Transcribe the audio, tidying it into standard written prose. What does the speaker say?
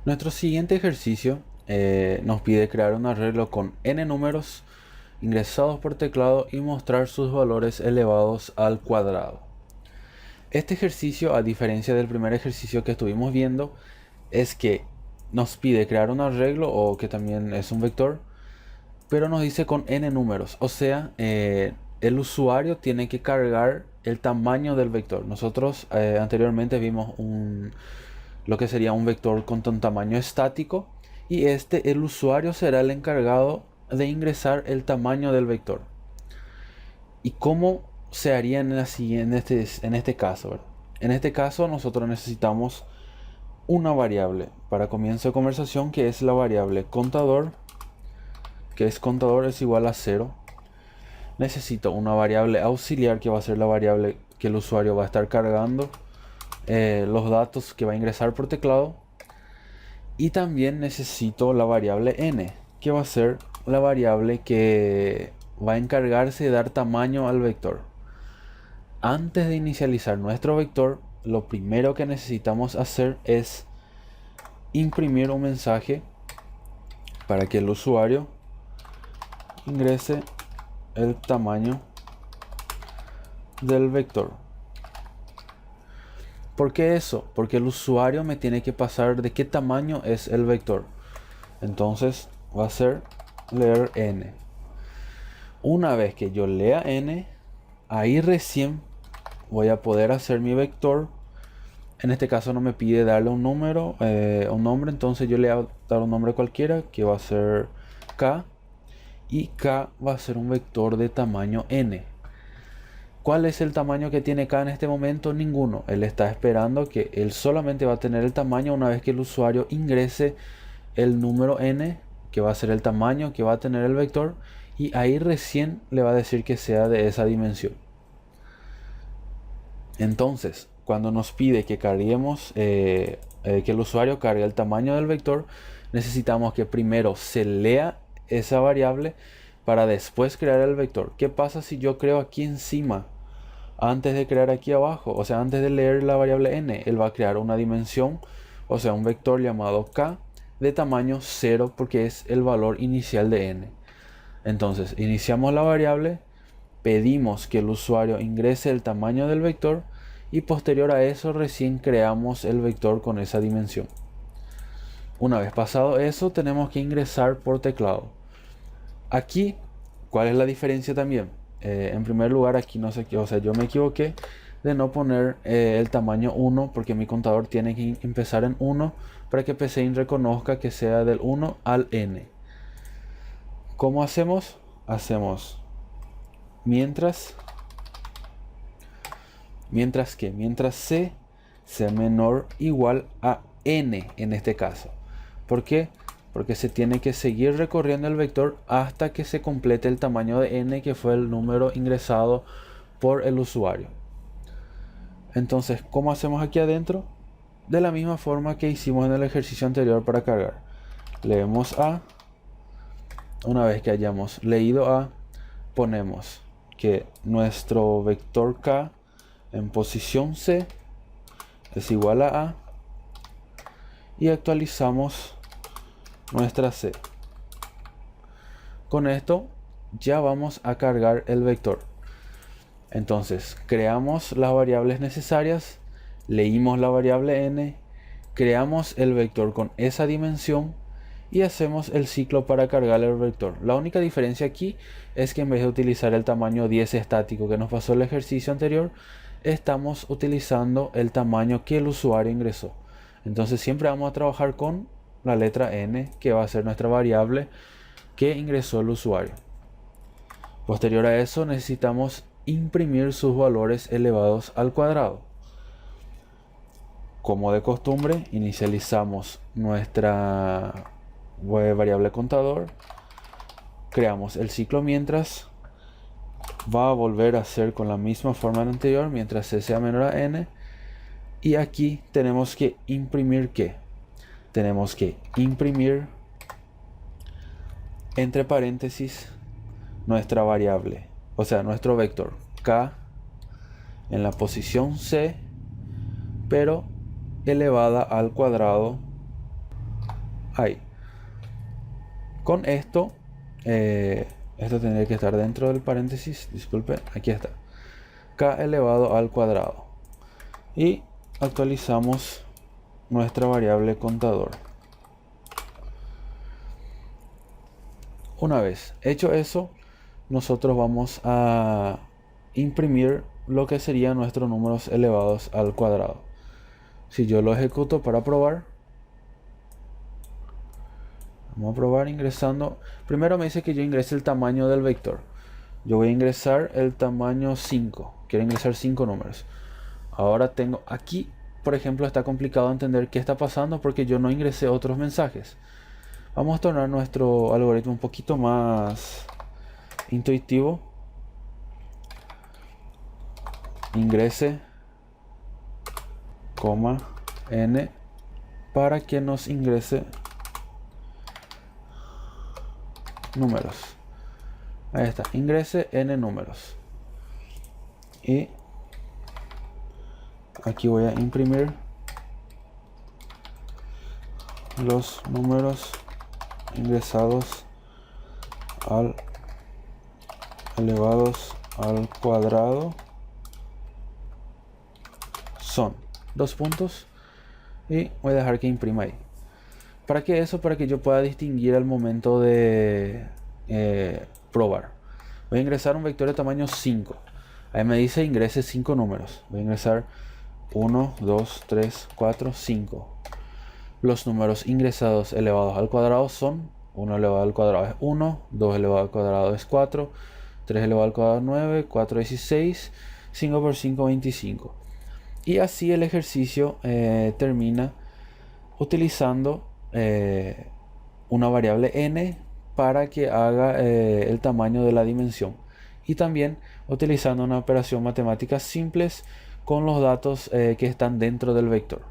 Nuestro siguiente ejercicio nos pide crear un arreglo con n números ingresados por teclado y mostrar sus valores elevados al cuadrado. Este ejercicio, a diferencia del primer ejercicio que estuvimos viendo, es que nos pide crear un arreglo, o que también es un vector, pero nos dice con n números. O sea, el usuario tiene que cargar el tamaño del vector. Nosotros anteriormente vimos lo que sería un vector con un tamaño estático, y el usuario será el encargado de ingresar el tamaño del vector. ¿Y cómo se haría en este caso, ¿verdad? En este caso nosotros necesitamos una variable para comienzo de conversación, que es la variable contador, que es contador es igual a 0. Necesito una variable auxiliar, que va a ser la variable que el usuario va a estar cargando los datos que va a ingresar por teclado. Y también necesito la variable n, que va a ser la variable que va a encargarse de dar tamaño al vector. Antes de inicializar nuestro vector, lo primero que necesitamos hacer es imprimir un mensaje para que el usuario ingrese el tamaño del vector. ¿Por qué eso? Porque el usuario me tiene que pasar de qué tamaño es el vector. Entonces va a ser leer n. Una vez que yo lea n, ahí recién voy a poder hacer mi vector. En este caso no me pide darle un número, un nombre, entonces yo le voy a dar un nombre cualquiera, que va a ser k, y k va a ser un vector de tamaño n. ¿Cuál es el tamaño que tiene k en este momento? Ninguno. Él está esperando que él solamente va a tener el tamaño una vez que el usuario ingrese el número n, que va a ser el tamaño que va a tener el vector, y ahí recién le va a decir que sea de esa dimensión. Entonces, cuando nos pide que carguemos, que el usuario cargue el tamaño del vector, necesitamos que primero se lea esa variable para después crear el vector. ¿Qué pasa si yo creo aquí encima, antes de crear aquí abajo? O sea, antes de leer la variable n, él va a crear una dimensión, o sea, un vector llamado k de tamaño 0, porque es el valor inicial de n. Entonces, iniciamos la variable, pedimos que el usuario ingrese el tamaño del vector, y posterior a eso recién creamos el vector con esa dimensión. Una vez pasado eso, tenemos que ingresar por teclado. Aquí, ¿cuál es la diferencia también? En primer lugar, aquí no sé qué, o sea, yo me equivoqué de no poner el tamaño 1, porque mi contador tiene que empezar en 1 para que PCIN reconozca que sea del 1 al n. ¿Cómo hacemos? Hacemos mientras c sea menor o igual a n en este caso. ¿Por qué? Porque se tiene que seguir recorriendo el vector hasta que se complete el tamaño de n, que fue el número ingresado por el usuario. Entonces, ¿cómo hacemos aquí adentro? De la misma forma que hicimos en el ejercicio anterior para cargar. Leemos a. Una vez que hayamos leído a, ponemos que nuestro vector k en posición C es igual a y actualizamos nuestra C. Con esto ya vamos a cargar el vector. Entonces creamos las variables necesarias, leímos la variable n, creamos el vector con esa dimensión y hacemos el ciclo para cargar el vector. La única diferencia aquí es que en vez de utilizar el tamaño 10 estático que nos pasó el ejercicio anterior, estamos utilizando el tamaño que el usuario ingresó. Entonces siempre vamos a trabajar con la letra n, que va a ser nuestra variable que ingresó el usuario. Posterior a eso necesitamos imprimir sus valores elevados al cuadrado. Como de costumbre, inicializamos nuestra variable contador, creamos el ciclo mientras, va a volver a ser con la misma forma anterior mientras c sea menor a n, y aquí tenemos que imprimir ¿qué? Tenemos que imprimir entre paréntesis nuestra variable, o sea, nuestro vector k en la posición c, pero elevada al cuadrado Ahí. Con esto, esto tendría que estar dentro del paréntesis, disculpe, aquí está. K elevado al cuadrado. Y actualizamos nuestra variable contador. Una vez hecho eso, nosotros vamos a imprimir lo que serían nuestros números elevados al cuadrado. Si yo lo ejecuto para probar, vamos a probar ingresando. Primero me dice que yo ingrese el tamaño del vector. Yo voy a ingresar el tamaño 5. Quiero ingresar 5 números. Ahora tengo aquí, por ejemplo, está complicado entender qué está pasando porque yo no ingresé otros mensajes. Vamos a tornar nuestro algoritmo un poquito más intuitivo. Ingrese, coma, n, para que nos ingrese números. Ahí está, ingrese n números. Y aquí voy a imprimir los números ingresados elevados al cuadrado son dos puntos y voy a dejar que imprima ahí. ¿Para qué eso? Para que yo pueda distinguir al momento de probar. Voy a ingresar un vector de tamaño 5. Ahí me dice ingrese 5 números. Voy a ingresar 1, 2, 3, 4, 5. Los números ingresados elevados al cuadrado son 1 elevado al cuadrado es 1, 2 elevado al cuadrado es 4, 3 elevado al cuadrado es 9, 4 es 16, 5 por 5 25. Y así el ejercicio termina utilizando una variable n para que haga el tamaño de la dimensión. Y también utilizando una operación matemática simples con los datos que están dentro del vector.